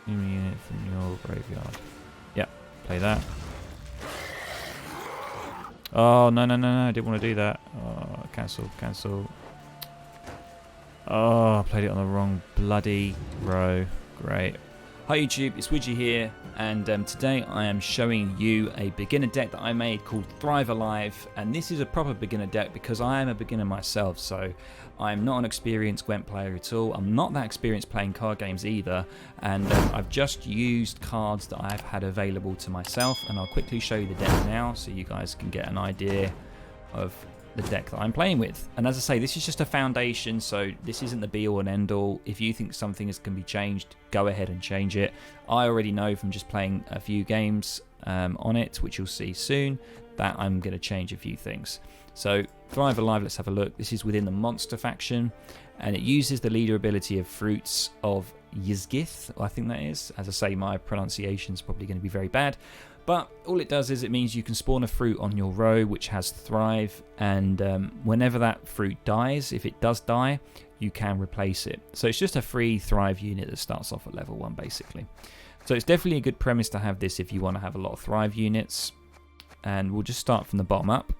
Human unit from your graveyard. Yeah, play that. Oh, no, I didn't want to do that. Oh, cancel. Oh, I played it on the wrong bloody row. Great. Hi YouTube, it's Widgie here, and today I am showing you a beginner deck that I made called Thrive Alive, and this is a proper beginner deck because I am a beginner myself, so I'm not an experienced Gwent player at all. I'm not that experienced playing card games either, and I've just used cards that I've had available to myself, and I'll quickly show you the deck now so you guys can get an idea of the deck that I'm playing with. And as I say, this is just a foundation, so this isn't the be all and end all. If you think something can be changed, go ahead and change it. I already know from just playing a few games on it, which you'll see soon, that I'm going to change a few things. So Thrive Alive, let's have a look. This is within the monster faction, and it uses the leader ability of Fruits of Ysgith, I think that is. As I say, my pronunciation is probably going to be very bad. But all it does is it means you can spawn a fruit on your row which has Thrive, and whenever that fruit dies, if it does die, you can replace it. So it's just a free Thrive unit that starts off at level 1 basically. So it's definitely a good premise to have this if you want to have a lot of Thrive units. And we'll just start from the bottom up.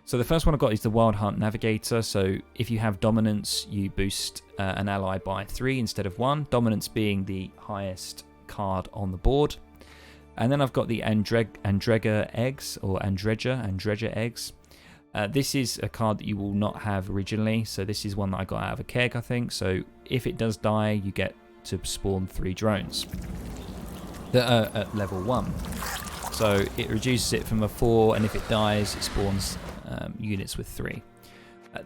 So the first one I've got is the Wild Hunt Navigator. So if you have Dominance, you boost an ally by 3 instead of 1. Dominance being the highest card on the board. And then I've got the Andrega Eggs, or Andreja Eggs. This is a card that you will not have originally, so this is one that I got out of a keg, I think. So if it does die, you get to spawn 3 drones that are at level 1. So it reduces it from a 4, and if it dies, it spawns units with 3.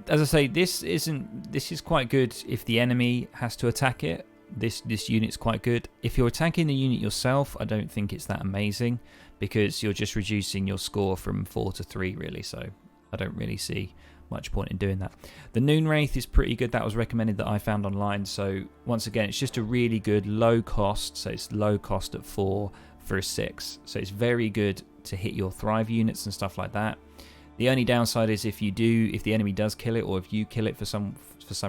As I say, this is quite good if the enemy has to attack it. This unit's quite good. If you're attacking the unit yourself, I don't think it's that amazing because you're just reducing your score from 4 to 3 really, so I don't really see much point in doing that. The Noon Wraith is pretty good. That was recommended that I found online, so once again it's just a really good low cost, so it's low cost at 4 for a 6, so it's very good to hit your Thrive units and stuff like that. The only downside is if the enemy does kill it, or if you kill it for some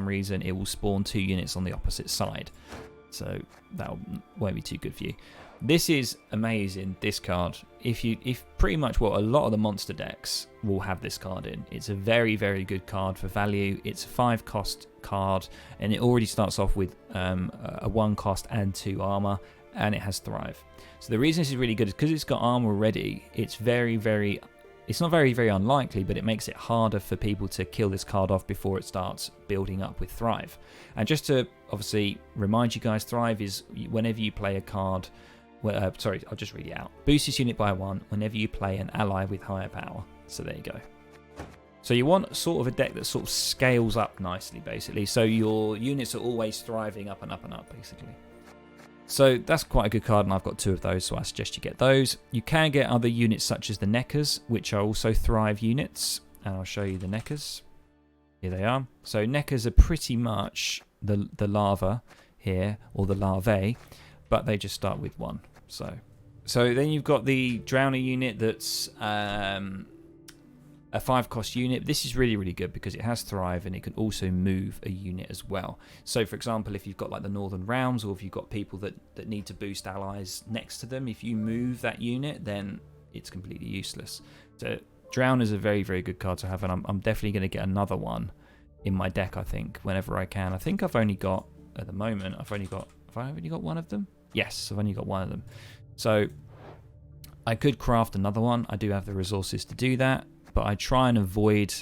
reason, it will spawn 2 units on the opposite side. So that won't be too good for you. This is amazing, this card. If pretty much a lot of the monster decks will have this card in. It's a very, very good card for value. It's a 5 cost card, and it already starts off with a 1 cost and 2 armor, and it has Thrive. So the reason this is really good is because it's got armor already. It's not very, very unlikely, but it makes it harder for people to kill this card off before it starts building up with Thrive. And just to obviously remind you guys, Thrive is whenever you play a card, sorry, I'll just read it out. Boost this unit by 1 whenever you play an ally with higher power. So there you go. So you want sort of a deck that sort of scales up nicely, basically. So your units are always thriving up and up and up, basically. So that's quite a good card, and I've got 2 of those, so I suggest you get those. You can get other units such as the Neckers, which are also Thrive units, and I'll show you the Neckers. Here they are. So Neckers are pretty much the larva here, or the larvae, but they just start with 1. So then you've got the Drowner unit that's a 5 cost unit. This is really, really good because it has Thrive and it can also move a unit as well. So for example, if you've got like the Northern Realms, or if you've got people that need to boost allies next to them, if you move that unit, then it's completely useless. So Drowner is a very, very good card to have, and I'm definitely going to get another one in my deck, I think, whenever I can. I think I've only got, at the moment, have I only got one of them? Yes, I've only got one of them. So I could craft another one. I do have the resources to do that, but I try and avoid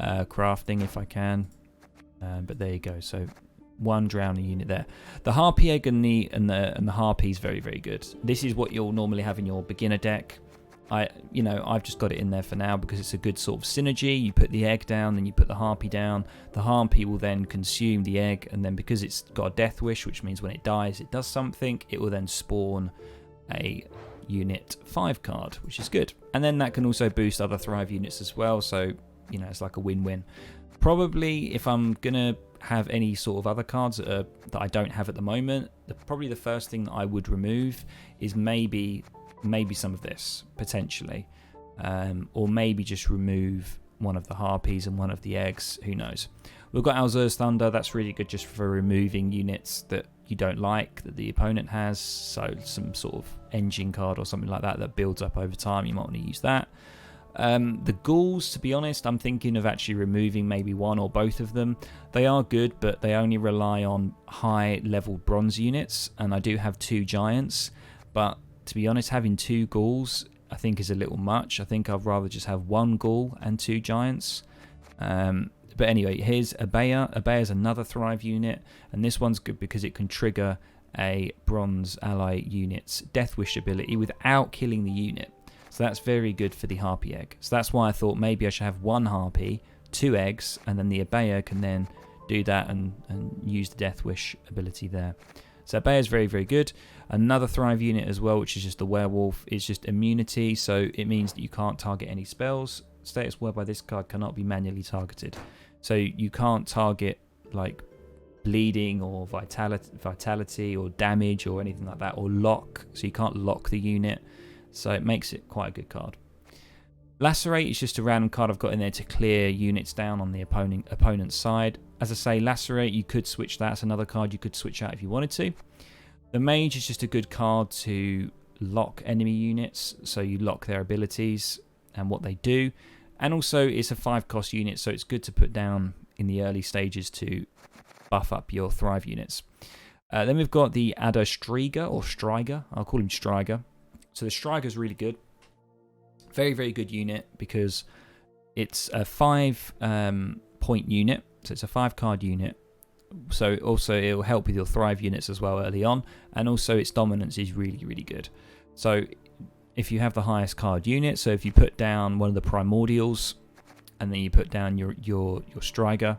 crafting if I can. But there you go. So 1 Drowner unit there. The Harpy Egg and the Harpy is very, very good. This is what you'll normally have in your beginner deck. I've just got it in there for now because it's a good sort of synergy. You put the egg down, then you put the Harpy down. The Harpy will then consume the egg, and then because it's got a death wish, which means when it dies it does something, it will then spawn a unit 5 card, which is good. And then that can also boost other Thrive units as well, so it's like a win-win. Probably if I'm gonna have any sort of other cards that I don't have at the moment, probably the first thing that I would remove is maybe some of this potentially, or maybe just remove one of the Harpies and one of the eggs, who knows. We've got Alzur's Thunder. That's really good just for removing units that you don't like that the opponent has, so some sort of engine card or something like that that builds up over time, you might want to use that. The ghouls, to be honest, I'm thinking of actually removing maybe one or both of them. They are good, but they only rely on high level bronze units, and I do have 2 giants, but to be honest, having 2 ghouls I think is a little much. I think I'd rather just have 1 ghoul and 2 giants. But anyway, here's Abaya. Abaya is another Thrive unit, and this one's good because it can trigger a bronze ally unit's Death Wish ability without killing the unit. So that's very good for the Harpy egg. So that's why I thought maybe I should have 1 Harpy, 2 eggs, and then the Abaya can then do that and use the Death Wish ability there. So Abaya is very, very good. Another Thrive unit as well, which is just the Werewolf, is just immunity. So it means that you can't target any spells. Status whereby this card cannot be manually targeted. So you can't target like bleeding or vitality or damage or anything like that, or lock. So you can't lock the unit. So it makes it quite a good card. Lacerate is just a random card I've got in there to clear units down on the opponent's side. As I say, Lacerate, you could switch that. It's another card you could switch out if you wanted to. The Mage is just a good card to lock enemy units. So you lock their abilities and what they do. And also it's a 5-cost unit, so it's good to put down in the early stages to buff up your Thrive units. Then we've got the Ada Striga, or Striga. I'll call him Striga. So the Striga is really good. Very, very good unit because it's a 5-point unit. So it's a 5-card unit. So also it will help with your Thrive units as well early on. And also its dominance is really, really good. So if you have the highest card unit, so if you put down one of the Primordials and then you put down your Striga,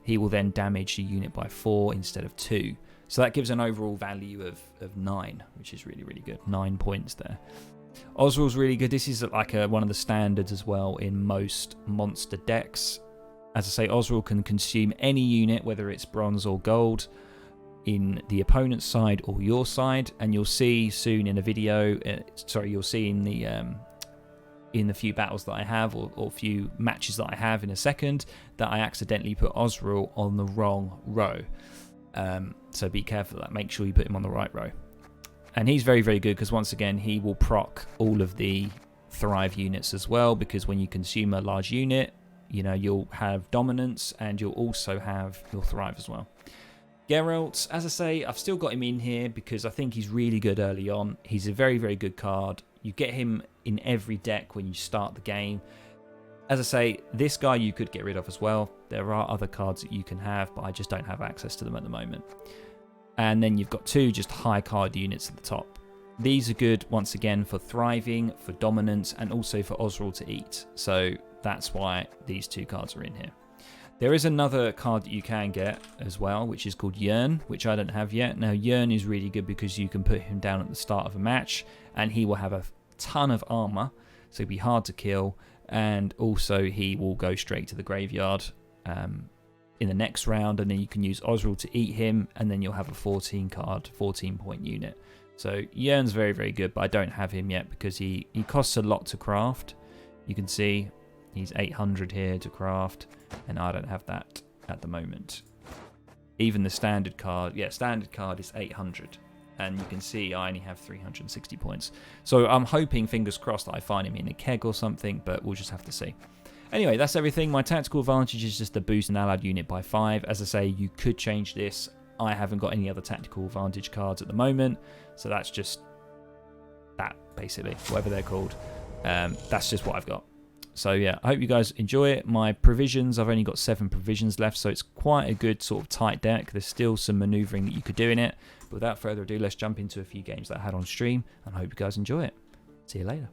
he will then damage the unit by 4 instead of 2. So that gives an overall value of 9, which is really, really good. 9 points there. Osrul's really good. This is like one of the standards as well in most monster decks. As I say, Osrul can consume any unit, whether it's bronze or gold, in the opponent's side or your side, and you'll see soon in a video. You'll see in the few battles that I have or few matches that I have in a second that I accidentally put Osrul on the wrong row. So be careful of that. Make sure you put him on the right row. And he's very, very good because once again he will proc all of the Thrive units as well, because when you consume a large unit, you know, you'll have dominance and you'll also have your Thrive as well. Geralt, as I say, I've still got him in here because I think he's really good early on. He's a very, very good card. You get him in every deck when you start the game. As I say, this guy you could get rid of as well. There are other cards that you can have, but I just don't have access to them at the moment. And then you've got 2 just high card units at the top. These are good, once again, for thriving, for dominance, and also for Osrul to eat. So that's why these 2 cards are in here. There is another card that you can get as well, which is called Yearn, which I don't have yet. Now, Yearn is really good because you can put him down at the start of a match, and he will have a ton of armor, so he'll be hard to kill, and also he will go straight to the graveyard in the next round, and then you can use Osrul to eat him, and then you'll have a 14-card, 14-point unit. So Yearn's very, very good, but I don't have him yet because he costs a lot to craft. You can see he's 800 here to craft, and I don't have that at the moment. Even the standard card, standard card is 800, and you can see I only have 360 points. So I'm hoping, fingers crossed, that I find him in a keg or something, but we'll just have to see. Anyway, that's everything. My tactical advantage is just to boost an allied unit by 5. As I say, you could change this. I haven't got any other tactical advantage cards at the moment, so that's just that, basically, whatever they're called. That's just what I've got. So yeah, I hope you guys enjoy it. My provisions, I've only got 7 provisions left, so it's quite a good sort of tight deck. There's still some maneuvering that you could do in it. But without further ado, let's jump into a few games that I had on stream, and I hope you guys enjoy it. See you later.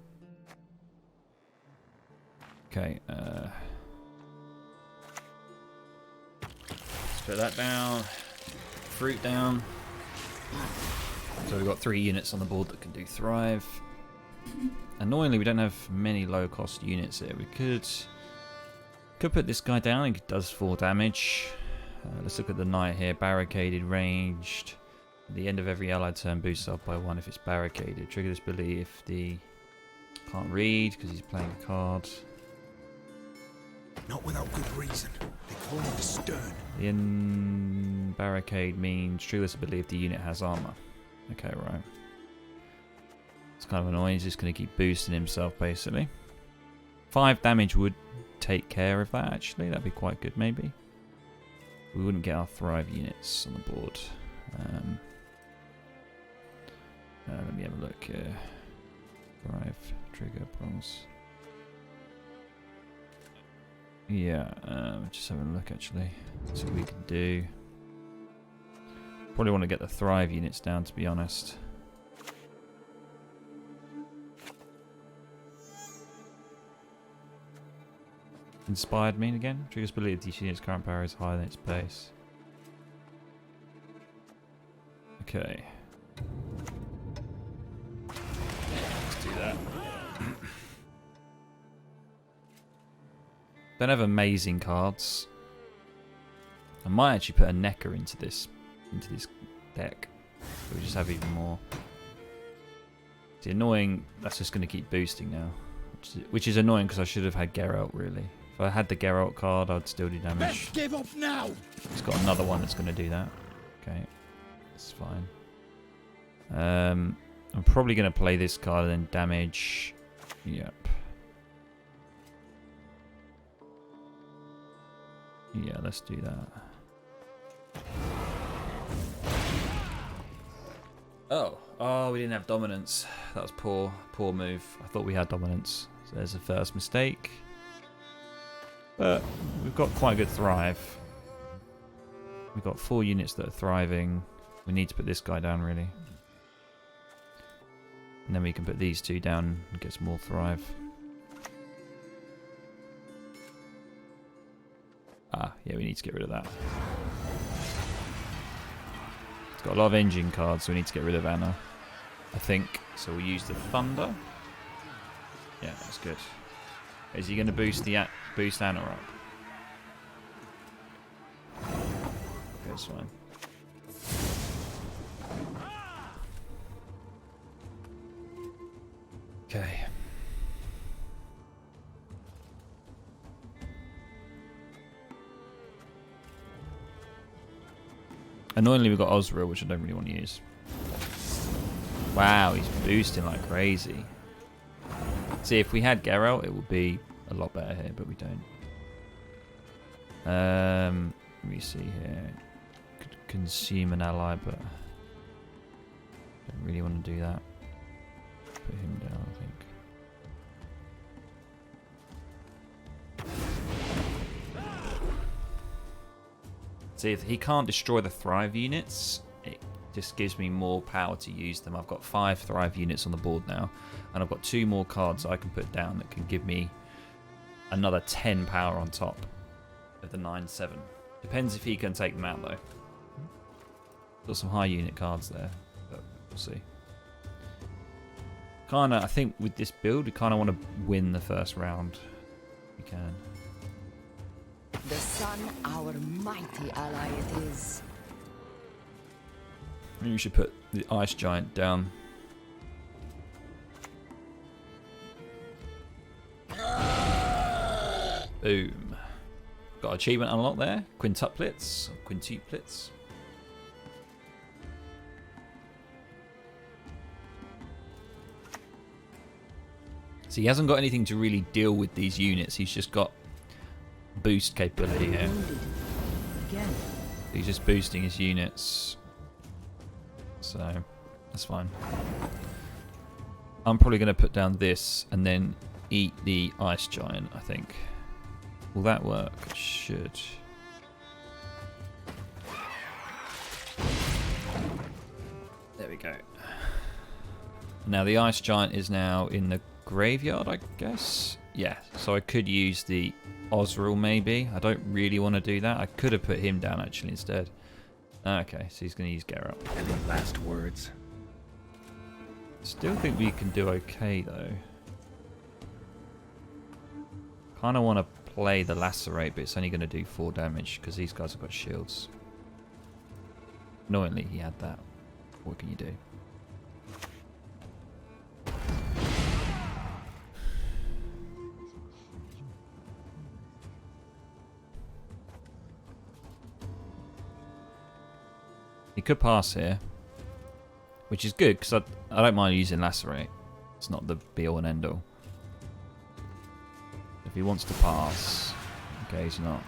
Okay, let's put that down. Fruit down. So we've got 3 units on the board that can do Thrive. Annoyingly, we don't have many low-cost units here. We could put this guy down. He does 4 damage. Let's look at the knight here. Barricaded, ranged. At the end of every allied turn, boosts up by 1 if it's barricaded. Trigger this ability if the... Can't read because he's playing a card. Not without good reason. They call him the Stern. And barricade means triggers ability if the unit has armor. Okay, right. It's kind of annoying. He's just going to keep boosting himself, basically. 5 damage would take care of that, actually. That'd be quite good, maybe. We wouldn't get our Thrive units on the board. Let me have a look here. Thrive, trigger, prongs. Yeah, just having a look, actually. See what we can do. Probably want to get the Thrive units down, to be honest. Inspired mean again? Triggers ability of these units' current power is higher than its base. Okay. Let's do that. Don't have amazing cards. I might actually put a Necker into this deck. So we just have even more. It's annoying. That's just going to keep boosting now, which is annoying because I should have had Geralt really. If I had the Geralt card, I'd still do damage. Let's give up now. It's got another one that's going to do that. Okay, that's fine. I'm probably going to play this card and then damage. Yep. Yeah, let's do that. Oh, we didn't have dominance. That was poor move. I thought we had dominance. So there's the first mistake. But we've got quite a good thrive. We've got 4 units that are thriving. We need to put this guy down, really. And then we can put these 2 down and get some more thrive. Ah, yeah, we need to get rid of that. It's got a lot of engine cards, so we need to get rid of Anna, I think. So we'll use the Thunder. Yeah, that's good. Is he going to boost Anna up? Okay, that's fine. Okay. Annoyingly, we've got Osriel, which I don't really want to use. Wow, he's boosting like crazy. See, if we had Geralt, it would be a lot better here, but we don't. Let me see here. Could consume an ally, but don't really want to do that. Put him down, I think. See, if he can't destroy the Thrive units, it just gives me more power to use them. I've got 5 Thrive units on the board now, and I've got 2 more cards I can put down that can give me another 10 power on top of the 9/7. Depends if he can take them out, though. Got some high unit cards there, but we'll see. I think with this build, we kind of want to win the first round. We can. The sun, our mighty ally it is. Maybe we should put the Ice Giant down. Boom. Got achievement unlocked there. Quintuplets. Or quintuplets. So he hasn't got anything to really deal with these units. He's just got boost capability here. He's just boosting his units. So that's fine. I'm probably going to put down this and then eat the Ice Giant, I think. Will that work? It should. There we go. Now the Ice Giant is now in the graveyard, I guess. Yeah, so I could use the Osriel maybe. I don't really want to do that. I could have put him down actually instead. Okay, so he's going to use Geralt. Any last words? Still think we can do okay though. Kind of want to play the Lacerate, but it's only going to do 4 damage because these guys have got shields. Annoyingly, he had that. What can you do? He could pass here, which is good because I don't mind using lacerate. It's not the be all and end all. If he wants to pass, okay, he's not.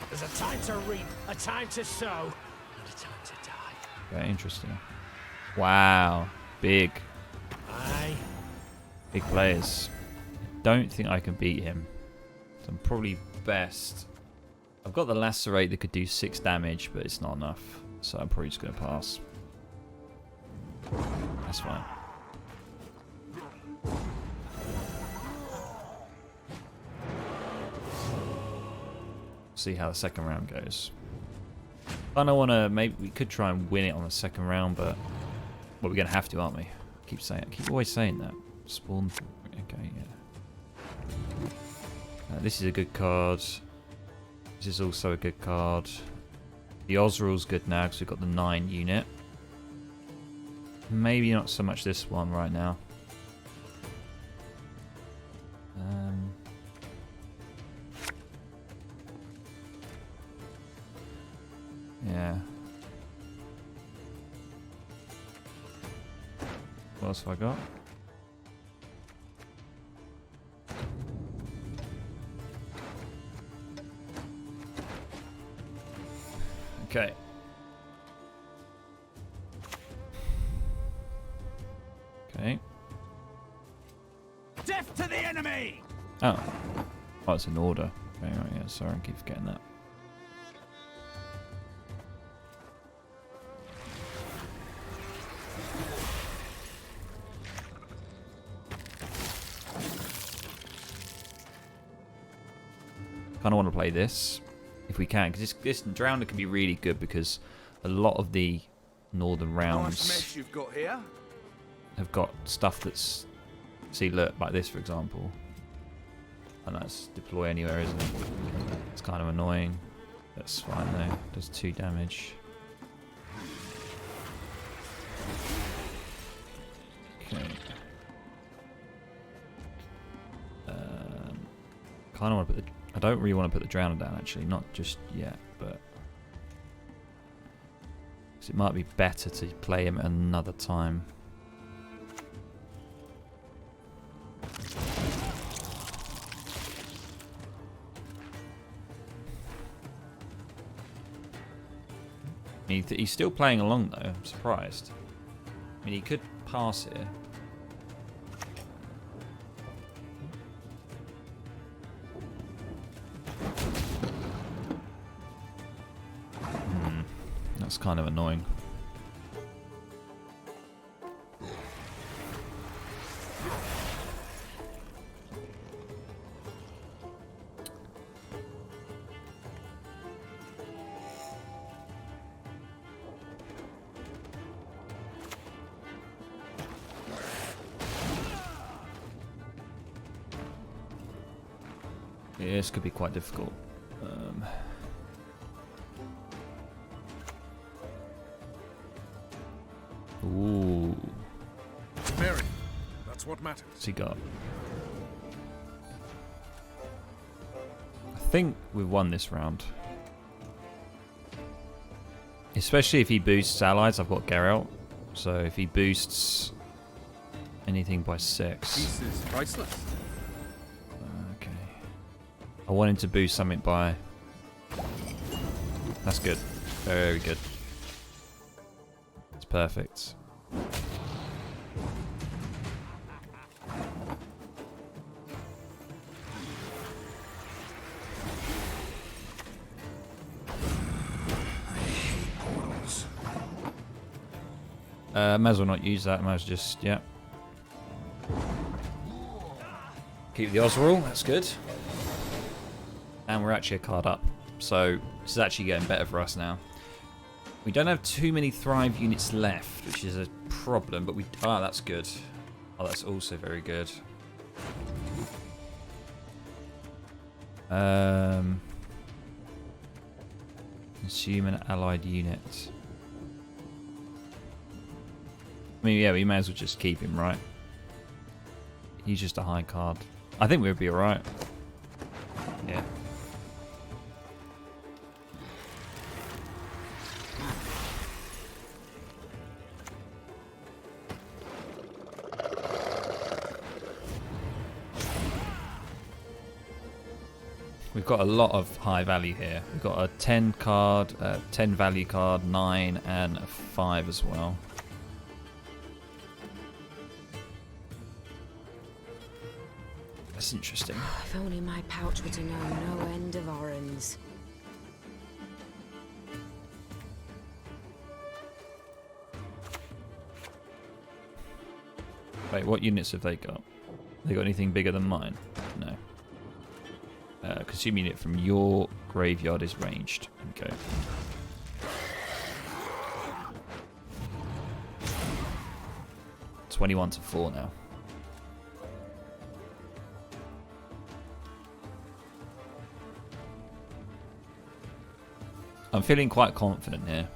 There's a time to reap, a time to sow, and a time to die. Very interesting. Wow, big Aye. players. Don't think I can beat him. So I'm probably best. I've got the lacerate that could do 6 damage, but it's not enough. So I'm probably just going to pass. That's fine. See how the second round goes. I don't want to. Maybe we could try and win it on the second round, but well, we're going to have to, aren't we? Keep always saying that. Spawn. Okay, yeah. This is a good card. This is also a good card. The Osrul's good now because we've got the 9 unit. Maybe not so much this one right now. Yeah. What else have I got? Okay. Okay. Death to the enemy! Oh. Oh, it's an order. Okay, right, yeah, sorry, I keep forgetting that. Kind of want to play this if we can, because this Drowner can be really good because a lot of the northern rounds Nice you've got here. have got stuff that's, see, look, like this for example, and that's deploy anywhere, isn't it? It's kind of annoying. That's fine though. Does 2 damage. Okay. Kind of want to put the. I don't really want to put the Drowner down actually, not just yet, but because it might be better to play him at another time. He's still playing along though, I'm surprised. I mean, he could pass here. That's kind of annoying. Yeah, this could be quite difficult. Ooh. Mary, that's what matters. What's he got? I think we've won this round. Especially if he boosts allies. I've got Geralt. So if he boosts anything by 6. Peace is priceless. Okay. I want him to boost something by... That's good. Very good. It's perfect. Might as well not use that. Might as well just, yeah. Keep the Osrul, that's good. And we're actually a card up. So this is actually getting better for us now. We don't have too many Thrive units left, which is a problem, but we... Ah, that's good. Oh, that's also very good. Consume an allied unit. I mean, yeah, we may as well just keep him, right? He's just a high card. I think we'll be alright. Yeah. We've got a lot of high value here. We've got a 10 card, 10 value card, 9, and a 5 as well. That's interesting. If only my pouch were to know no end of orange. Wait, what units have they got? They got anything bigger than mine? No. Consume unit from your graveyard is ranged. Okay. $21-4 now. I'm feeling quite confident here,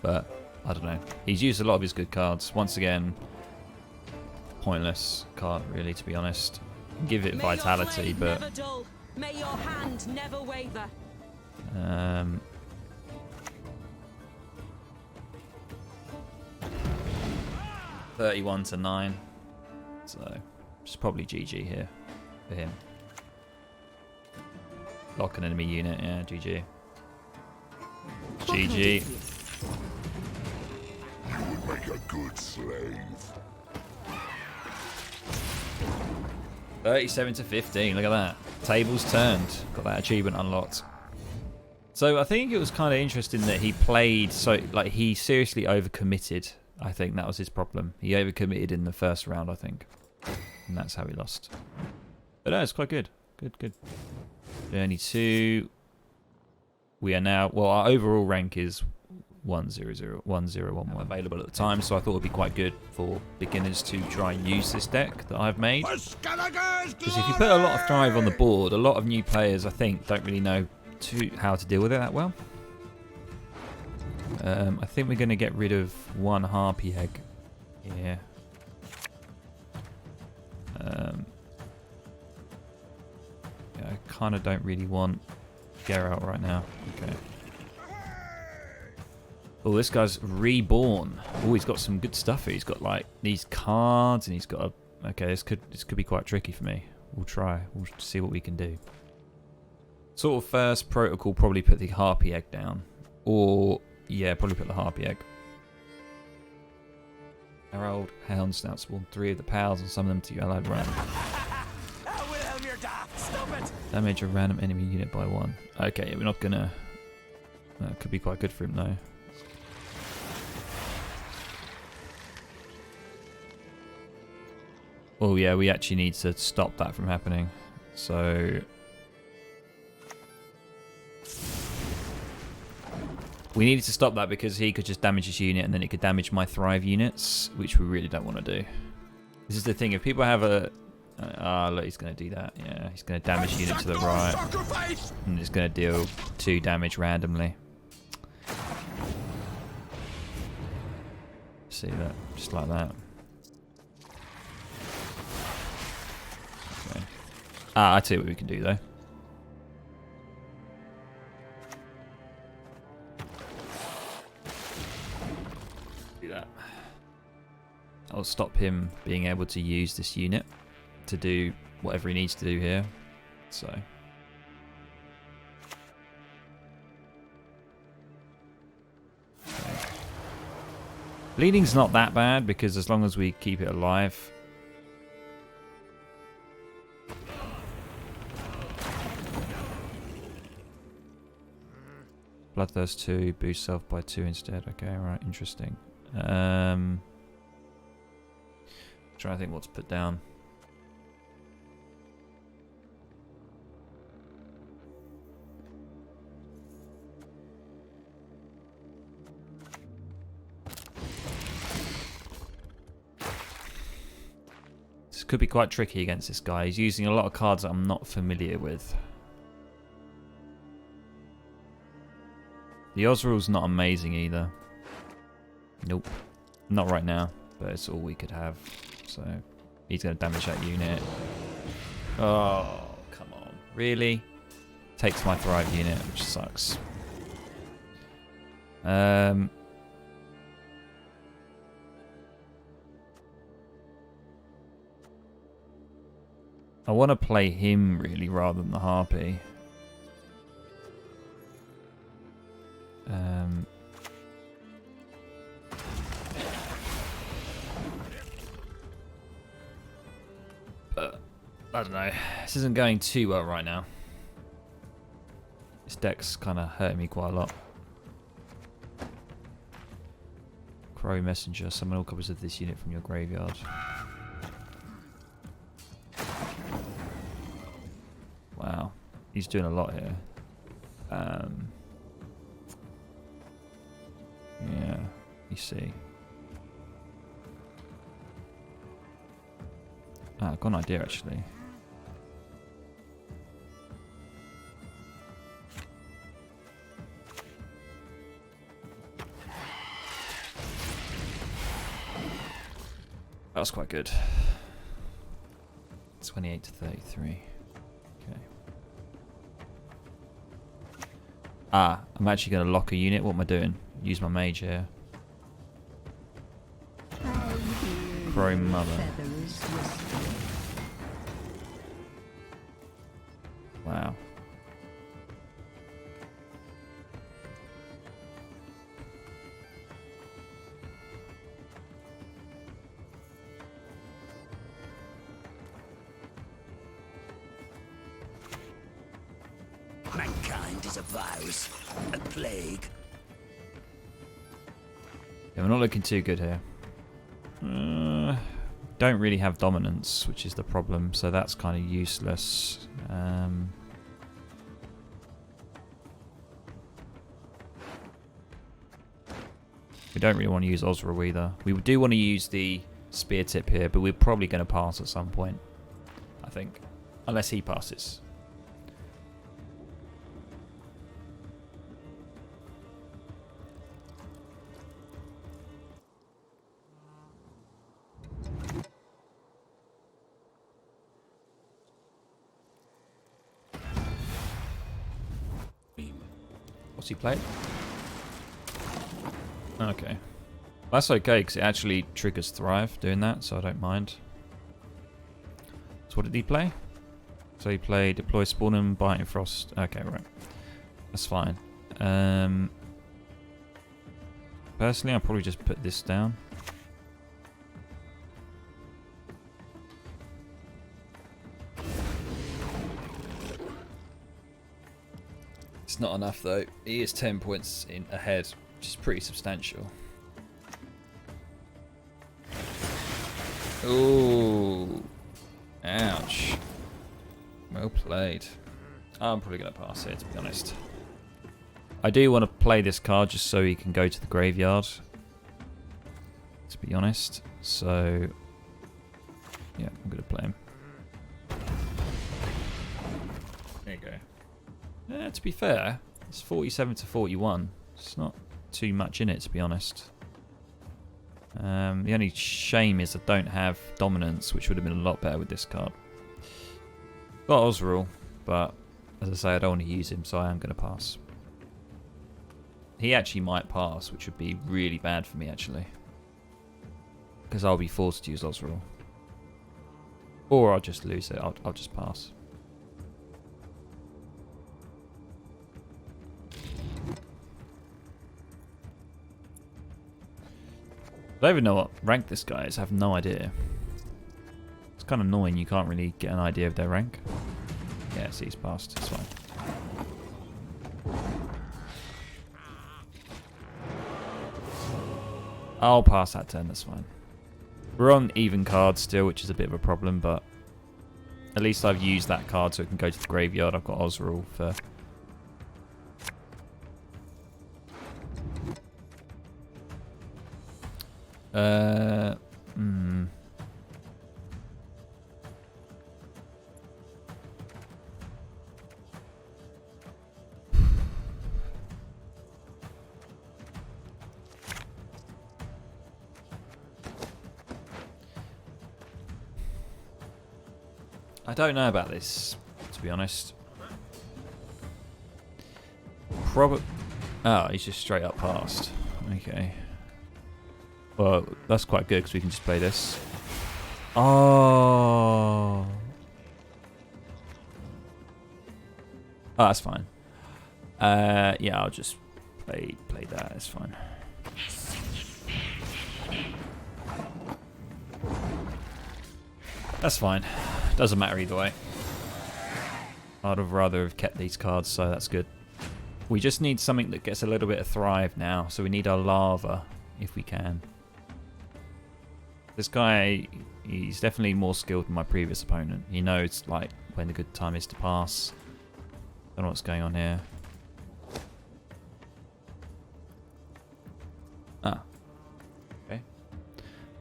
but I don't know. He's used a lot of his good cards. Once again, pointless card, really, to be honest. Give it vitality, but may your hand never waver. 31-9. So it's probably GG here for him. Lock an enemy unit, yeah, GG. GG. You would make a good slave. 37-15, look at that. Tables turned. Got that achievement unlocked. So I think it was kind of interesting that he played so, like, he seriously overcommitted. I think that was his problem. He overcommitted in the first round, I think. And that's how he lost. But no, it's quite good. Good. Journey 2. We are now, well, our overall rank is 1-0-0-1-0-1-1 available at the time, so I thought it would be quite good for beginners to try and use this deck that I've made. Because if you put a lot of drive on the board, a lot of new players, I think, don't really know how to deal with it that well. I think we're going to get rid of one harpy egg here. Yeah, I kind of don't really want Geralt right now. Okay. Oh, this guy's reborn. Oh, he's got some good stuff here. He's got like these cards, and he's got a. Okay, this could be quite tricky for me. We'll try. We'll see what we can do. Sort of first protocol, probably put the harpy egg down, or yeah, probably put the harpy egg. Herald, Hound, Snout spawn 3 of the pals and summon them to your allied random. Damage a random enemy unit by 1. Okay, we're not gonna. That could be quite good for him though. Oh yeah, we actually need to stop that from happening. So we needed to stop that because he could just damage his unit and then it could damage my Thrive units, which we really don't want to do. This is the thing, if people have a... look, he's going to do that. Yeah, he's going to damage a unit to the right. And he's going to deal 2 damage randomly. See that? Just like that. Okay. I tell you what we can do though. I'll stop him being able to use this unit to do whatever he needs to do here. So okay. Bleeding's not that bad because as long as we keep it alive. Bloodthirst 2, boost self by 2 instead. Okay, right, interesting. Trying to think what to put down. This could be quite tricky against this guy. He's using a lot of cards that I'm not familiar with. The Osrul's not amazing either. Nope. Not right now, but it's all we could have. So he's going to damage that unit. Oh, come on. Really? Takes my Thrive unit, which sucks. I want to play him really rather than the Harpy. I don't know. This isn't going too well right now. This deck's kind of hurting me quite a lot. Crow Messenger. Summon all copies of this unit from your graveyard. Wow. He's doing a lot here. Yeah. You see. Ah, I've got an idea actually. That was quite good. 28 to 33. Okay. Ah, I'm actually going to lock a unit. What am I doing? Use my mage here. Crow Mother. Wow. Mankind is a virus, a plague. Yeah, we're not looking too good here. Don't really have dominance, which is the problem, so that's kind of useless. We don't really want to use Osriel either. We do want to use the spear tip here, but we're probably going to pass at some point, I think. Unless he passes. What's he played? Okay. That's okay, because it actually triggers Thrive doing that, so I don't mind. So what did he play? So he played Deploy Spawn, Biting Frost. Okay, right. That's fine. Personally, I'll probably just put this down. It's not enough though. He is 10 points in ahead, which is pretty substantial. Ooh. Ouch. Well played. I'm probably going to pass it, to be honest. I do want to play this card just so he can go to the graveyard, to be honest. So, yeah, I'm going to play him. There you go. Yeah, to be fair, it's 47 to 41. It's not too much in it, to be honest. The only shame is I don't have dominance, which would have been a lot better with this card. Got Osriel, but as I say, I don't want to use him, so I am going to pass. He actually might pass, which would be really bad for me, actually. Because I'll be forced to use Osriel. Or I'll just lose it. I'll just pass. I don't even know what rank this guy is. I have no idea. It's kind of annoying. You can't really get an idea of their rank. Yeah, see, he's passed. It's fine. I'll pass that turn. That's fine. We're on even cards still, which is a bit of a problem, but at least I've used that card so it can go to the graveyard. I've got Osriel for... I don't know about this, to be honest. Probably. Oh, he's just straight up passed. Okay. Well, that's quite good because we can just play this. Oh. Oh, that's fine. Yeah, I'll just play that. It's fine. That's fine. Doesn't matter either way. I'd have rather have kept these cards, so that's good. We just need something that gets a little bit of thrive now, so we need our lava if we can. This guy, he's definitely more skilled than my previous opponent. He knows like when the good time is to pass. Don't know what's going on here. Ah. Okay.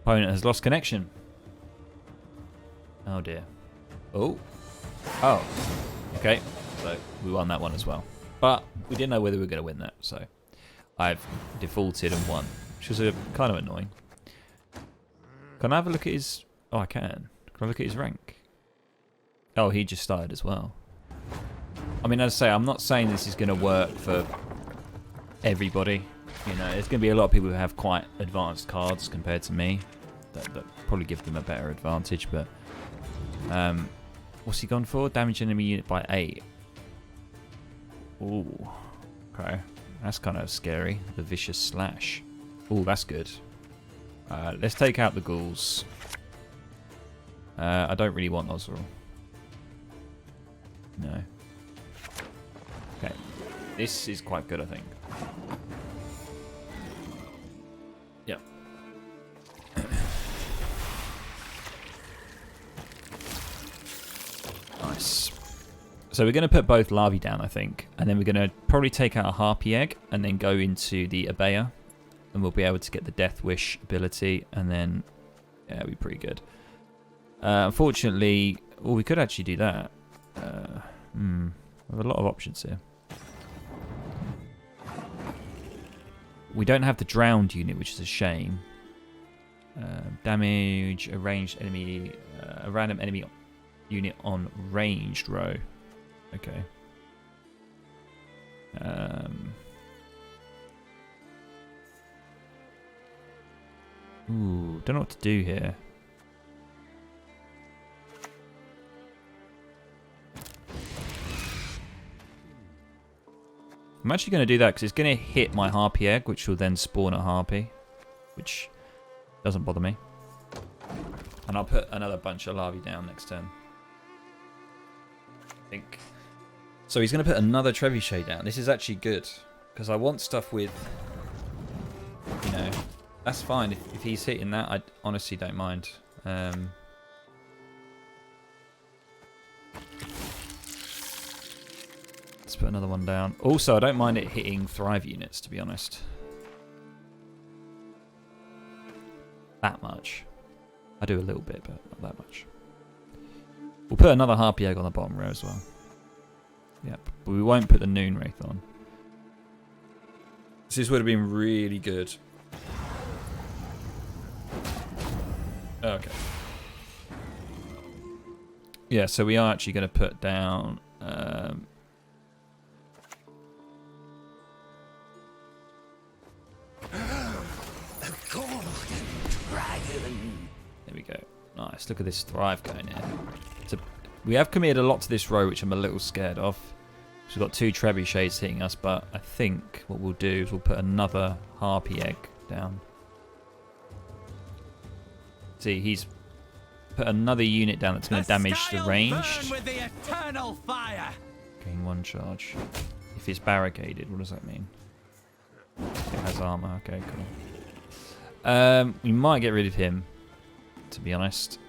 Opponent has lost connection. Oh dear. Oh. Oh. Okay. So we won that one as well. But we didn't know whether we were going to win that, so I've defaulted and won, which was kind of annoying. Can I have a look at his... Oh, I can. Can I look at his rank? Oh, he just started as well. I mean, as I say, I'm not saying this is going to work for everybody. You know, there's going to be a lot of people who have quite advanced cards compared to me. That probably give them a better advantage, but... what's he gone for? Damage enemy unit by 8. Ooh. Okay. That's kind of scary. The vicious slash. Ooh, that's good. Let's take out the ghouls. I don't really want Osril. No. Okay. This is quite good, I think. Yep. Nice. So we're going to put both larvae down, I think. And then we're going to probably take out a harpy egg and then go into the Abea. And we'll be able to get the Death Wish ability. And then, yeah, it'll be pretty good. Unfortunately, well, we could actually do that. We have a lot of options here. We don't have the drowned unit, which is a shame. Damage a ranged enemy, a random enemy unit on ranged row. Okay. Ooh, don't know what to do here. I'm actually going to do that because it's going to hit my harpy egg, which will then spawn a harpy, which doesn't bother me. And I'll put another bunch of larvae down next turn. I think. So he's going to put another trebuchet down. This is actually good because I want stuff with, you know, that's fine. If he's hitting that, I honestly don't mind. Let's put another one down. Also, I don't mind it hitting Thrive units, to be honest. That much. I do a little bit, but not that much. We'll put another Harpy Egg on the bottom row as well. Yep, but we won't put the Noon Wraith on. This would have been really good. Okay. Yeah, so we are actually going to put down... There we go. Nice. Look at this Thrive going in. So we have committed a lot to this row, which I'm a little scared of. So we've got 2 trebuchets hitting us, but I think what we'll do is we'll put another Harpy Egg down. See, he's put another unit down that's going to damage the range. With the eternal fire. Gain 1 charge. If it's barricaded, what does that mean? It has armor. Okay, cool. We might get rid of him, to be honest.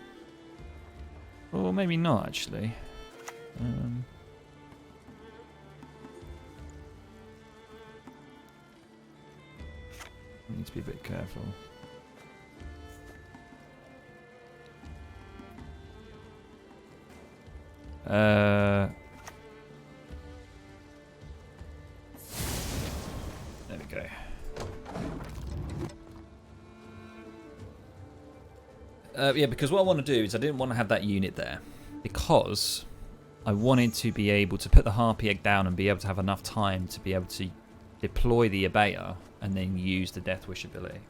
Or maybe not, actually. Need to be a bit careful. There we go. Yeah, because what I want to do is I didn't want to have that unit there because I wanted to be able to put the Harpy Egg down and be able to have enough time to be able to deploy the Abea and then use the Death Wish ability.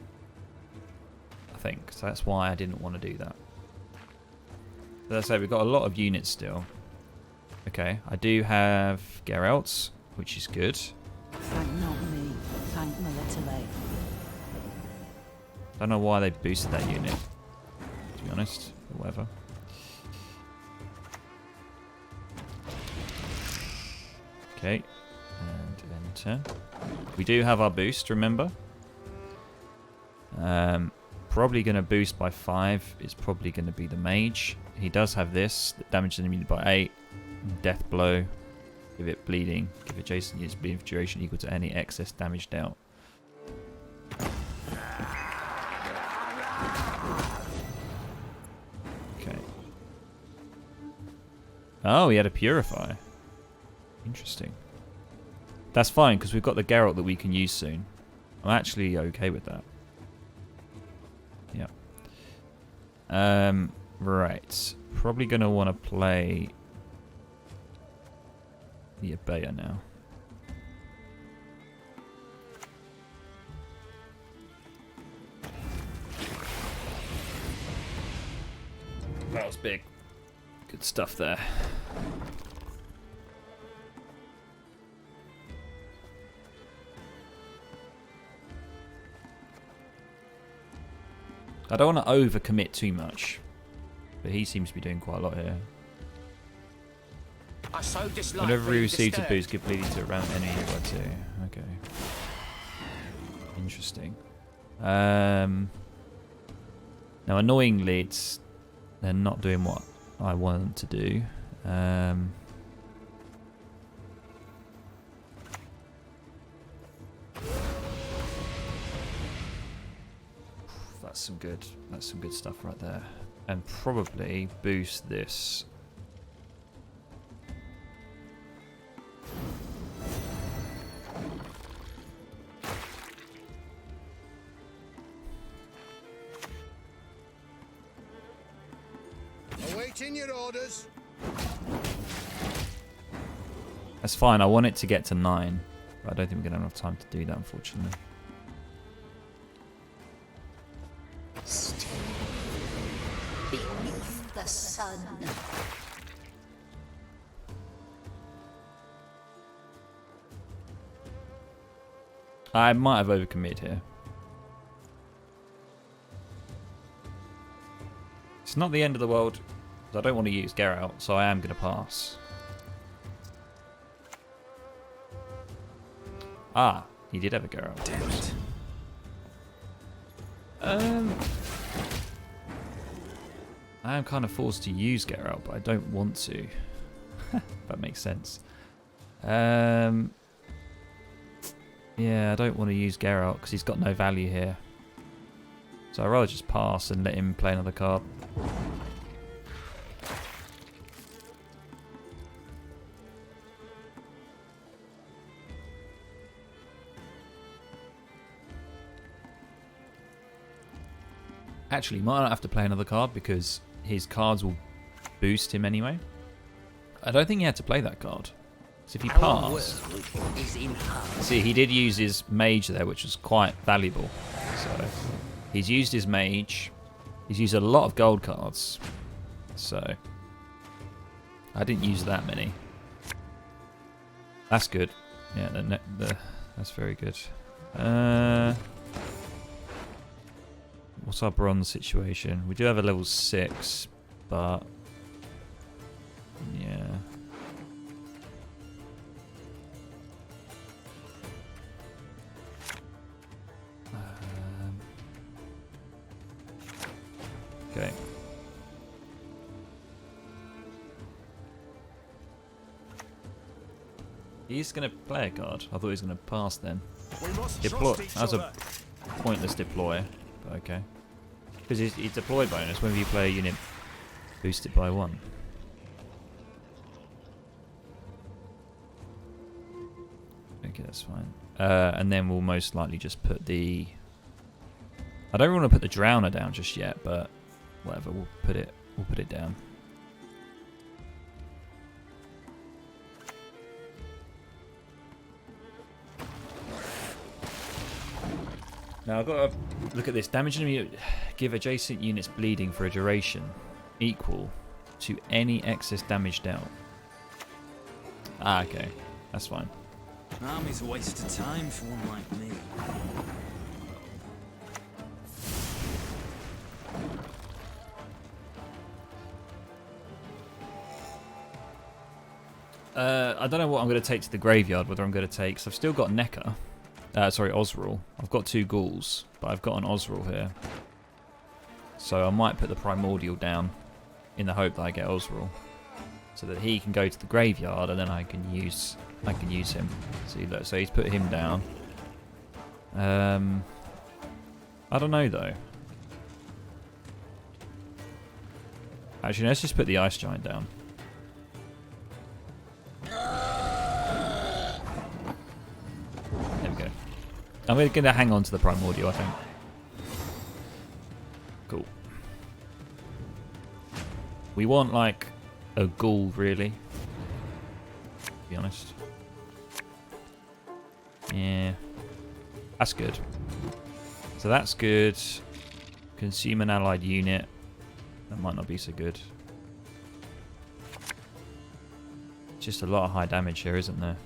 I think. So that's why I didn't want to do that. As I say, we've got a lot of units still. Okay, I do have Geralt, which is good. Thank not me, thank Military. Don't know why they boosted that unit, to be honest. Whatever. Okay, and enter. We do have our boost, remember? Probably going to boost by 5. It's probably going to be the mage. He does have this. That damages enemy by 8. Death blow. Give it bleeding. Give adjacent units bleeding for duration equal to any excess damage dealt. Okay. Oh, he had a purify. Interesting. That's fine because we've got the Geralt that we can use soon. I'm actually okay with that. Yeah. Right. Probably going to want to play the Abeya now. That was big. Good stuff there. I don't want to overcommit too much, but he seems to be doing quite a lot here. I so dislike Whenever he being receives a disturbed. boost, give bleeding to around enemy by 2. Okay. Interesting. Now, annoyingly, they're not doing what I want them to do. That's some good stuff right there. And probably boost this. Awaiting your orders. That's fine. I want it to get to 9, but I don't think we're gonna have enough time to do that, unfortunately. Still beneath the sun. I might have overcommitted here. It's not the end of the world. I don't want to use Geralt, so I am going to pass. Ah, he did have a Geralt. Damn it. I am kind of forced to use Geralt, but I don't want to. That makes sense. Yeah, I don't want to use Geralt because he's got no value here. So I'd rather just pass and let him play another card. Actually, he might not have to play another card because his cards will boost him anyway. I don't think he had to play that card. So if he passed... See, he did use his mage there, which was quite valuable. So he's used his mage. He's used a lot of gold cards. So I didn't use that many. That's good. Yeah, that's very good. What's our bronze situation? We do have a level 6, but yeah. Okay. He's going to play a card. I thought he was going to pass then. We must Deploy. trust each That was other. a pointless deploy, but okay. Because it's deploy bonus whenever you play a unit boosted by 1. Okay, that's fine. And then we'll most likely just put the... I don't want to put the Drowner down just yet, but whatever, we'll put it down. Now I've got to look at this. Damage enemy, give adjacent units bleeding for a duration equal to any excess damage dealt. Ah, okay. That's fine. Army's a waste of time for one like me. I don't know what I'm going to take to the graveyard, whether I'm going to take... Because I've still got Necker. Sorry, Osrul. I've got 2 ghouls, but I've got an Osrul here. So I might put the Primordial down in the hope that I get Osrul. So that he can go to the graveyard and then I can use him. See, look, so he's put him down. I don't know, though. Actually, let's just put the Ice Giant down. There we go. I'm going to hang on to the Primordial, I think. Cool. We want, like, a ghoul, really. To be honest. Yeah. That's good. So that's good. Consume an allied unit. That might not be so good. Just a lot of high damage here, isn't there?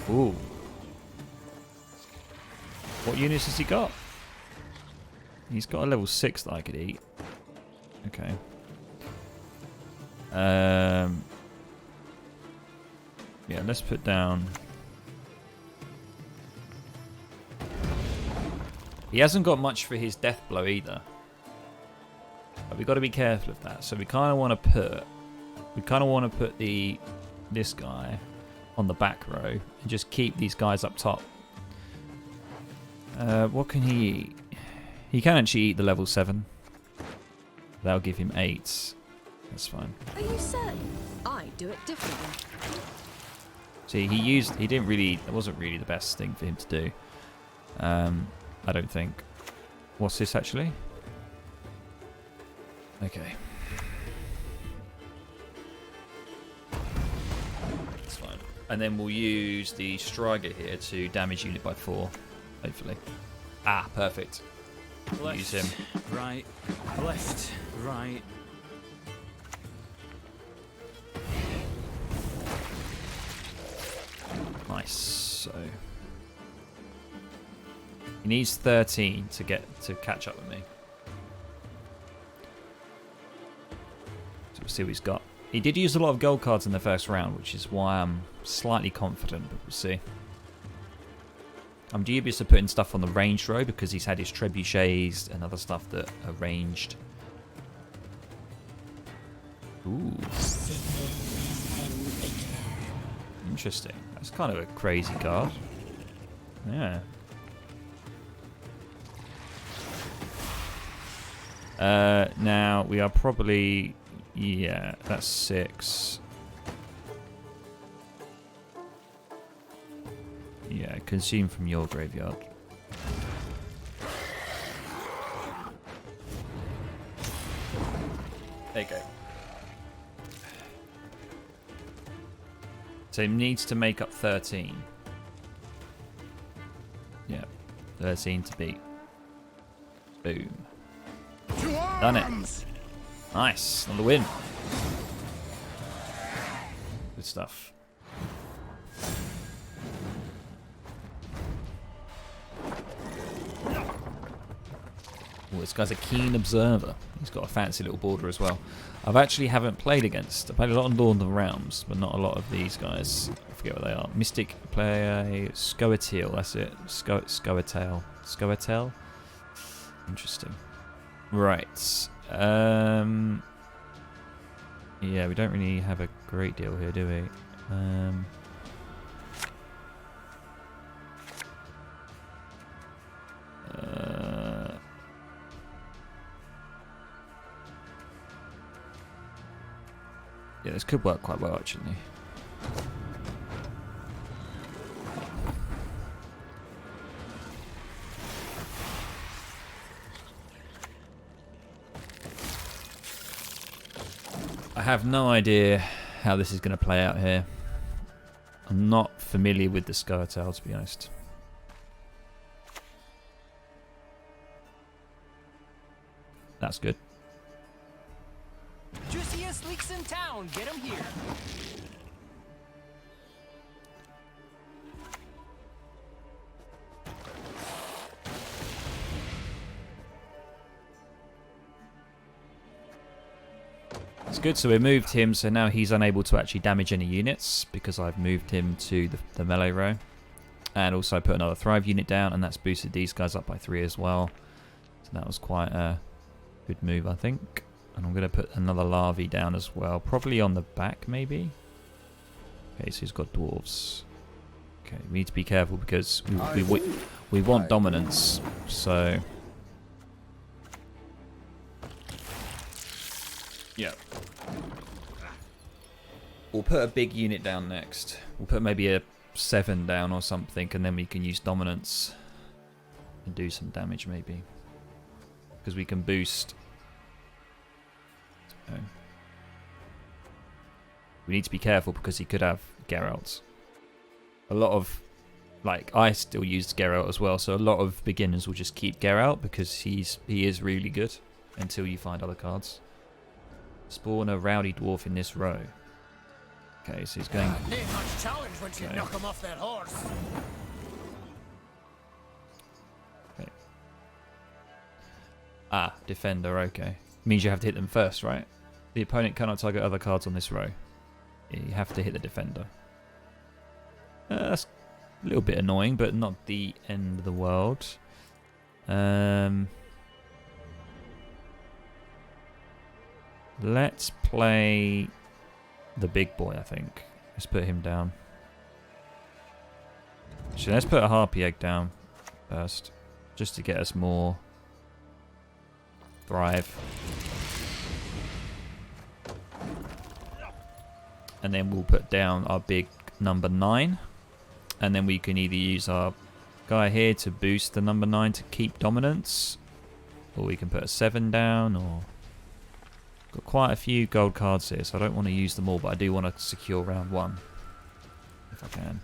Ooh. What units has he got? He's got a level 6 that I could eat. Okay. Yeah, let's put down... He hasn't got much for his death blow either. But we've got to be careful of that. So we kind of want to put... this guy on the back row and just keep these guys up top. What can he eat? He can actually eat the level 7. That'll give him 8. That's fine. Are you certain? I do it differently. See, he didn't really... It wasn't really the best thing for him to do. I don't think. What's this actually? Okay. That's fine. And then we'll use the Strider here to damage unit by 4, hopefully. Ah, perfect. Left, Use him. right, left, right. Nice. So he needs 13 to catch up with me. So we'll see what he's got. He did use a lot of gold cards in the first round, which is why I'm slightly confident, but we'll see. I'm dubious of putting stuff on the ranged row because he's had his trebuchets and other stuff that are ranged. Ooh. Interesting. That's kind of a crazy card. Yeah. Now we are probably... Yeah, that's 6. Yeah, consume from your graveyard. There you go. So he needs to make up 13. Yeah, 13 to beat. Boom. Done it. Nice, on the win. Good stuff. Oh, this guy's a keen observer. He's got a fancy little border as well. I haven't played against. I played a lot on Lord of the Realms, but not a lot of these guys. I forget what they are. Mystic play a Scoia'tael. That's it. Scoia'tael. Scoia'tael. Interesting. Right. Yeah, we don't really have a great deal here, do we? Yeah, this could work quite well, actually. I have no idea how this is going to play out here. I'm not familiar with the Scoia'tael, to be honest. That's good. Juiciest leaks in town. Get 'em here. good. So we moved him, so now he's unable to actually damage any units because I've moved him to the melee row. And also put another Thrive unit down, and that's boosted these guys up by 3 as well. So that was quite a good move, I think. And I'm going to put another Larvae down as well, probably on the back maybe. Okay, so he's got dwarves. Okay, we need to be careful because we want dominance, so... Yeah. We'll put a big unit down next. We'll put maybe a 7 down or something, and then we can use dominance and do some damage maybe. Because we can boost... So. We need to be careful because he could have Geralt. A lot of... Like, I still use Geralt as well, so a lot of beginners will just keep Geralt because he is really good until you find other cards. Spawn a rowdy dwarf in this row. Okay, so he's going... Need much challenge once you knock him off that horse. Okay. Ah, defender, okay. Means you have to hit them first, right? The opponent cannot target other cards on this row. You have to hit the defender. That's a little bit annoying, but not the end of the world. Let's play the big boy, I think. Let's put him down. Actually, let's put a harpy egg down first, just to get us more thrive. And then we'll put down our big number 9. And then we can either use our guy here to boost the number 9 to keep dominance, or we can put a 7 down, or... Got quite a few gold cards here, so I don't want to use them all, but I do want to secure round 1. If I can.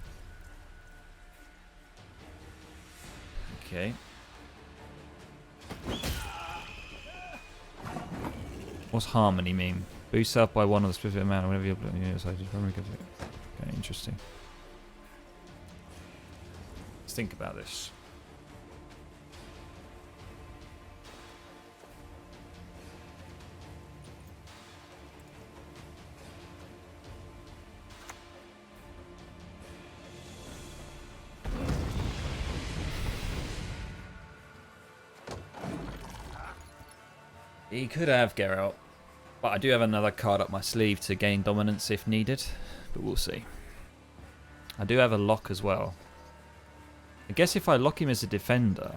Okay. What's harmony mean? Boost up by 1 of the specific amount whenever you're okay, interesting. Let's think about this. He could have Geralt, but I do have another card up my sleeve to gain dominance if needed, but we'll see. I do have a lock as well. I guess if I lock him as a defender,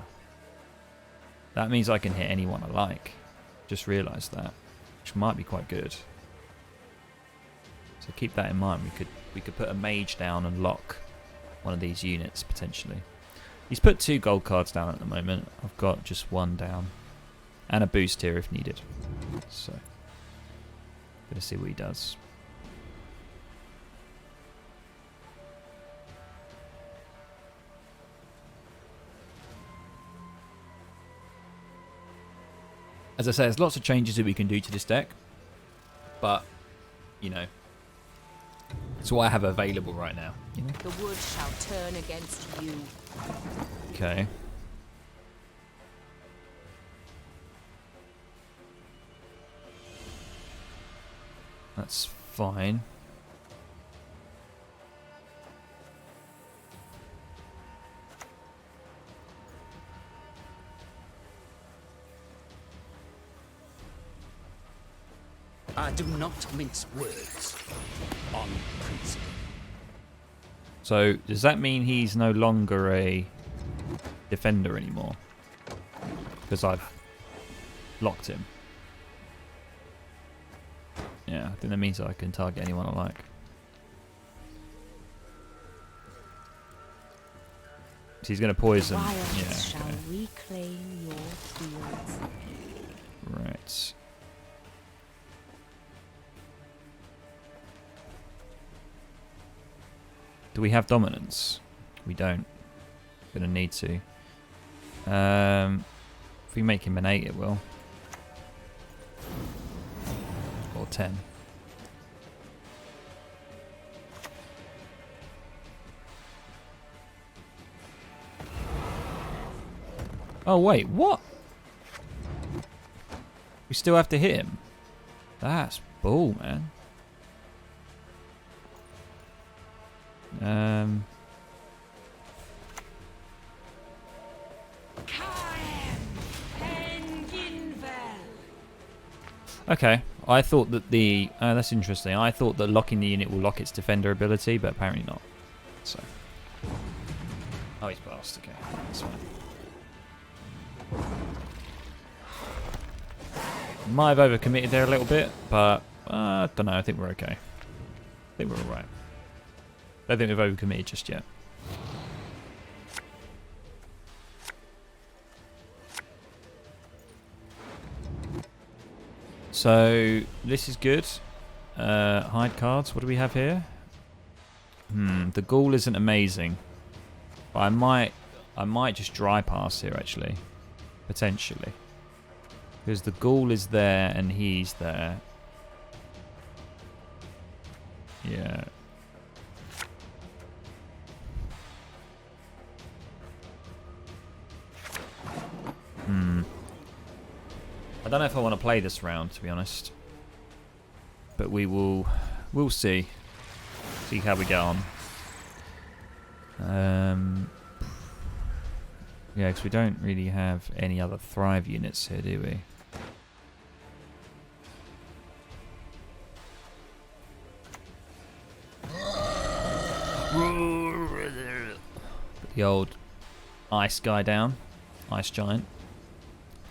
that means I can hit anyone I like. Just realised that, which might be quite good. So keep that in mind. We could put a mage down and lock one of these units potentially. He's put 2 gold cards down at the moment. I've got just 1 down. And a boost here if needed. So, gonna see what he does. As I say, there's lots of changes that we can do to this deck, but you know, it's what I have available right now. You know? The wood shall turn against you. Okay. That's fine. I do not mince words on principle. So, does that mean he's no longer a defender anymore? Because I've locked him. Yeah, I think that means that I can target anyone I like. So he's going to poison. Yeah, Shall okay. reclaim your fields. Right. Do we have dominance? We don't. Gonna need to. If we make him an 8, it will. Or 10. Oh wait, what? We still have to hit him? That's ball, man. Okay, I thought that the... that's interesting. I thought that locking the unit will lock its defender ability, but apparently not. So... Oh, he's passed. Okay, that's fine. Might have overcommitted there a little bit, but I don't know. I think we're okay. I think we're alright. I don't think we've overcommitted just yet. So this is good. Hide cards. What do we have here? The ghoul isn't amazing, but I might just dry pass here actually, potentially, because the ghoul is there and he's there. Yeah. I don't know if I want to play this round, to be honest, but we'll see how we get on. Yeah, because we don't really have any other Thrive units here, do we? Put the old ice guy down. Ice giant.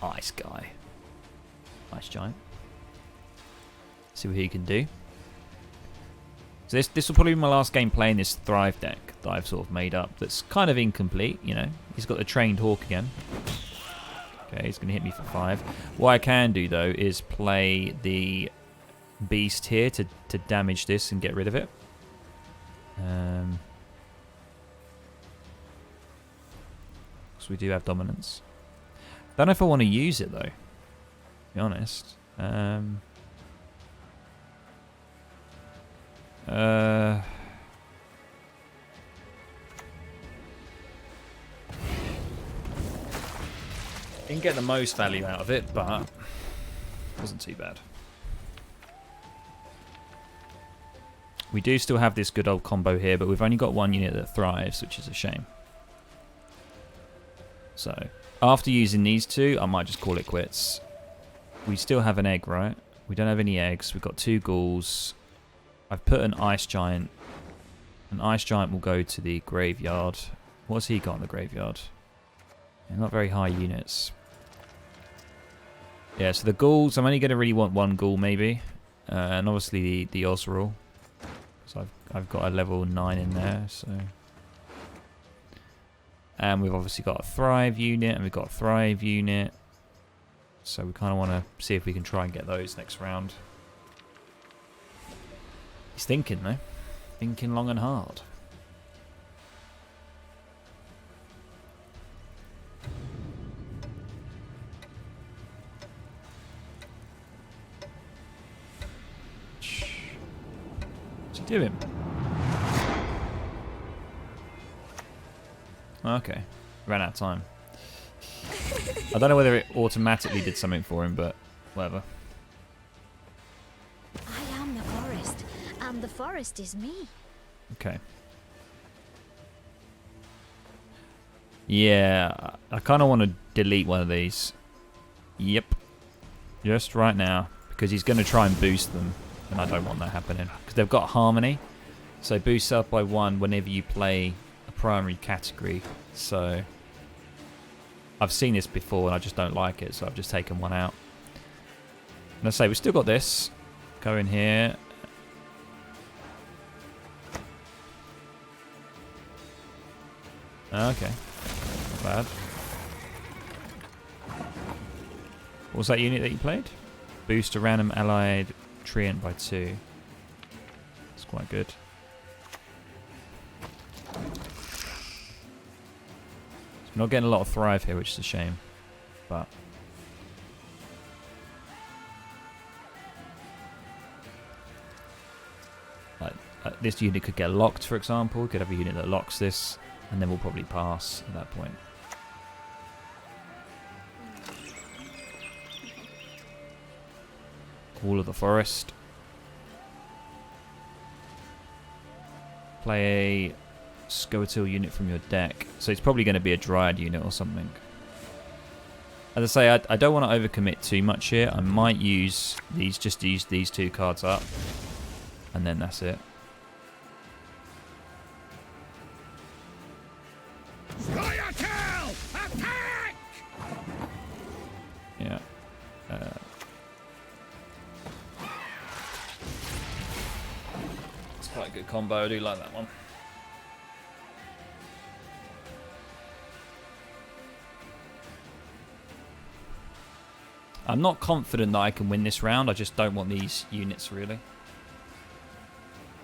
Ice guy. Ice giant. See what he can do. So this will probably be my last game playing this Thrive deck that I've sort of made up. That's kind of incomplete, you know. He's got the trained hawk again. Okay, he's going to hit me for 5. What I can do though is play the beast here to damage this and get rid of it. So we do have dominance. Don't know if I want to use it though, to be honest. Didn't get the most value out of it, but wasn't too bad. We do still have this good old combo here, but we've only got one unit that thrives, which is a shame. So, after using these two, I might just call it quits. We still have an egg, right? We don't have any eggs. We've got 2 ghouls. I've put an ice giant. An ice giant will go to the graveyard. What's he got in the graveyard? Yeah, not very high units. Yeah, so the ghouls, I'm only going to really want 1 ghoul maybe. And obviously the Osril. So I've got a level 9 in there, so... And we've obviously got a Thrive unit, and we've got a Thrive unit. So we kind of want to see if we can try and get those next round. He's thinking, though. Thinking long and hard. What's he doing? Okay. Ran out of time. I don't know whether it automatically did something for him, but whatever. I am the forest, and the forest is me. Okay. Yeah, I kind of want to delete one of these. Yep. Just right now, because he's going to try and boost them, and I don't want that happening. Because they've got harmony, so boost up by 1 whenever you play a primary category. So I've seen this before and I just don't like it, so I've just taken 1 out. And I say we've still got this. Go in here. Okay. Not bad. What was that unit that you played? Boost a random allied treant by 2. That's quite good. We're not getting a lot of Thrive here, which is a shame. But like this unit could get locked, for example. We could have a unit that locks this, and then we'll probably pass at that point. All of the forest. Play a Scoia'tael unit from your deck. So it's probably going to be a Dryad unit or something. As I say, I don't want to overcommit too much here. I might use these, just use these 2 cards up. And then that's it. Attack! Yeah. It's quite a good combo. I do like that one. I'm not confident that I can win this round. I just don't want these units, really.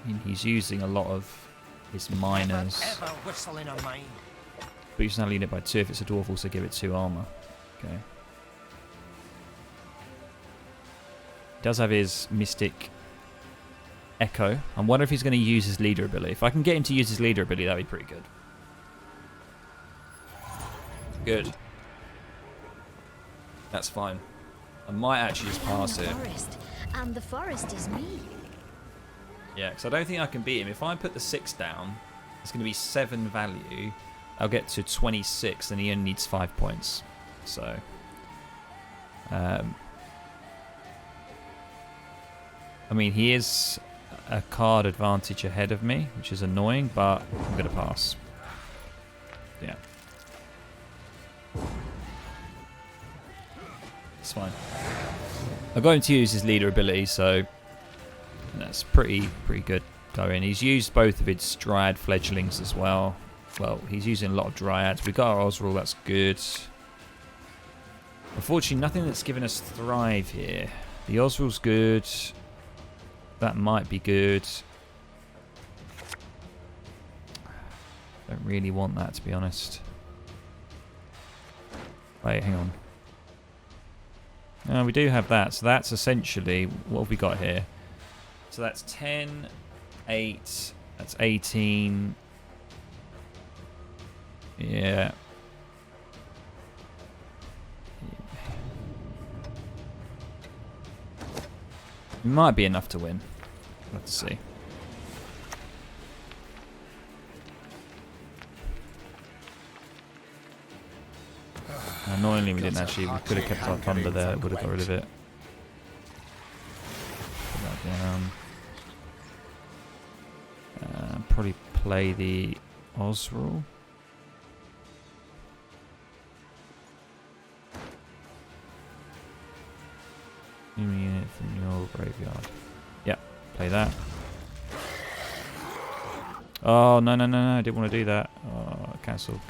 I mean, he's using a lot of his miners. Ever whistling a mine. Boost an ally unit by 2. If it's a dwarf, also give it 2 armor. Okay. He does have his Mystic Echo. I wonder if he's going to use his leader ability. If I can get him to use his leader ability, that'd be pretty good. Good. That's fine. I might actually just pass it. Forest, and the forest is me. Yeah, because I don't think I can beat him. If I put the 6 down, it's going to be 7 value. I'll get to 26, and he only needs 5 points. So, I mean, he is a card advantage ahead of me, which is annoying, but I'm going to pass. Yeah. It's fine. I got him to use his leader ability, so that's pretty good going. He's used both of his Dryad fledglings as well. Well, he's using a lot of Dryads. We got our Osrul, that's good. Unfortunately, nothing that's given us Thrive here. The Osrul's good. That might be good. Don't really want that, to be honest. Wait, hang on. We do have that, so that's essentially, what have we got here? So that's 10, 8, that's 18. Yeah. It might be enough to win. Let's see. Annoyingly, we didn't actually. We could have kept our thunder there. Would have got rid of it. Put that down. Probably play the Osrul. Human unit from your graveyard. Yeah, play that. Oh, no, I didn't want to do that. Oh, cancel.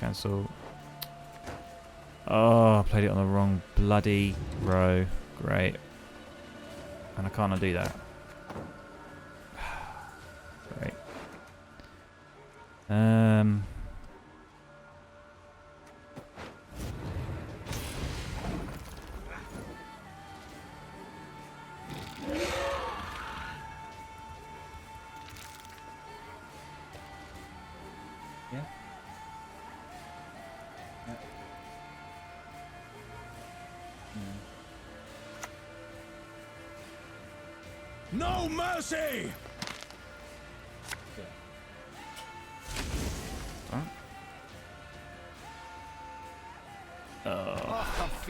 Oh, I played it on the wrong bloody row. Great. And I can't undo that. Great. Yeah. No mercy!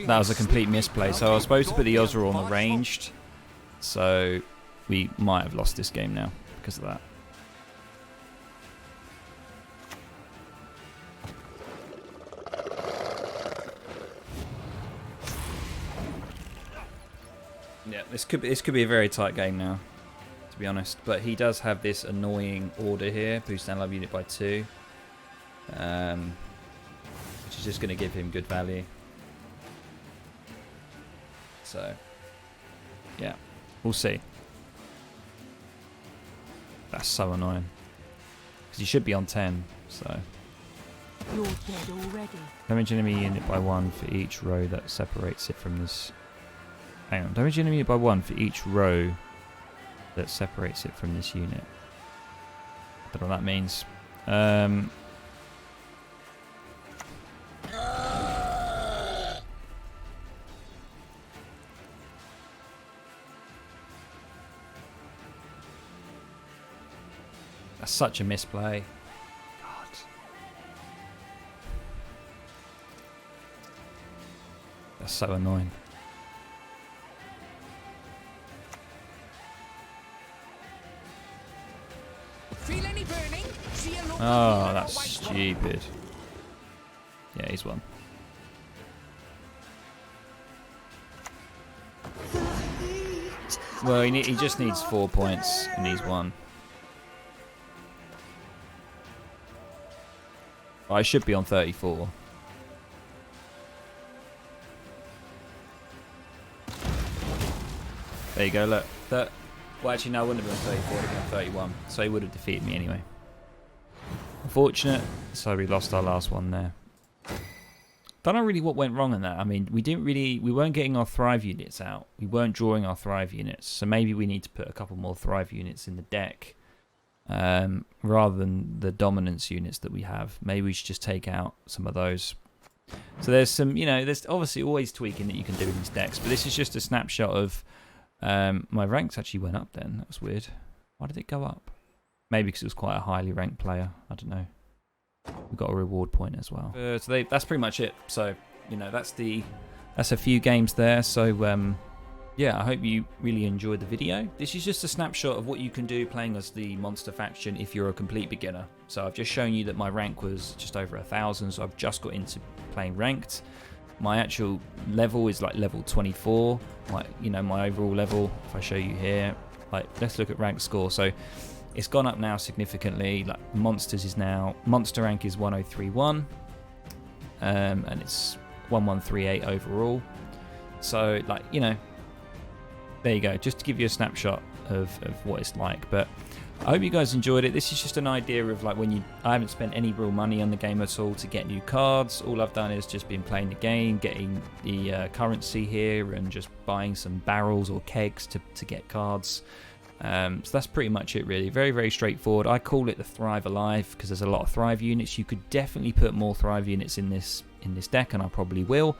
That was a complete misplay. So I was supposed to put the Osrul on the ranged. So we might have lost this game now because of that. Yeah, this could be a very tight game now, to be honest. But he does have this annoying order here, boost allied unit by 2, which is just going to give him good value. So, yeah, we'll see. That's so annoying because he should be on 10. So, You're dead already. damage enemy unit by 1 for each row that separates it from this. Hang on, damage enemy unit by 1 for each row that separates it from this unit. I don't know what that means. That's such a misplay. God. That's so annoying. Feel any burning? See a local Oh, here or that's white one? stupid. Yeah, he's won. Well, he just needs 4 points, and he's won. I should be on 34. There you go, look. Well, actually, no, I wouldn't have been on 34, I would have been on 31. So he would have defeated me anyway. Unfortunate, so we lost our last one there. Don't know really what went wrong in that. I mean, we weren't getting our Thrive units out. We weren't drawing our Thrive units. So maybe we need to put a couple more Thrive units in the deck. Rather than the dominance units that we have. Maybe we should just take out some of those. So there's some, there's obviously always tweaking that you can do in these decks. But this is just a snapshot of my ranks actually went up then. That was weird. Why did it go up? Maybe because it was quite a highly ranked player. I don't know. We've got a reward point as well. So that's pretty much it. So, that's a few games there. So, yeah, I hope you really enjoyed the video. This is just a snapshot of what you can do playing as the monster faction if you're a complete beginner. So I've just shown you that my rank was just over 1,000. So I've just got into playing ranked. My actual level is like level 24. My overall level, if I show you here, let's look at rank score. So it's gone up now significantly. Like monster rank is 1031, and it's 1138 overall. So there you go. Just to give you a snapshot of what it's like. But I hope you guys enjoyed it. This is just an idea of I haven't spent any real money on the game at all to get new cards. All I've done is just been playing the game, getting the currency here, and just buying some barrels or kegs to get cards. So that's pretty much it really. Very, very straightforward. I call it the Thrive Alive because there's a lot of Thrive units. You could definitely put more Thrive units in this deck, and I probably will.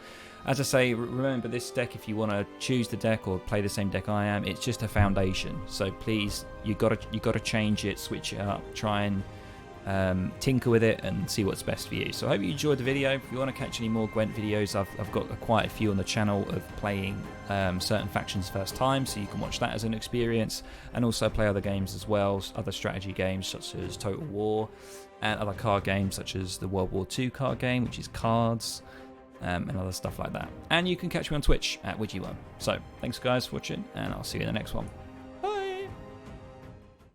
As I say, remember this deck, if you want to choose the deck or play the same deck I am, it's just a foundation. So please, you got to change it, switch it up, try and tinker with it and see what's best for you. So I hope you enjoyed the video. If you want to catch any more Gwent videos, I've got quite a few on the channel of playing certain factions first time, so you can watch that as an experience, and also play other games as well, other strategy games such as Total War, and other card games such as the World War II card game, which is cards, and other stuff like that. And you can catch me on Twitch at Widgie1. So thanks guys for watching, and I'll see you in the next one.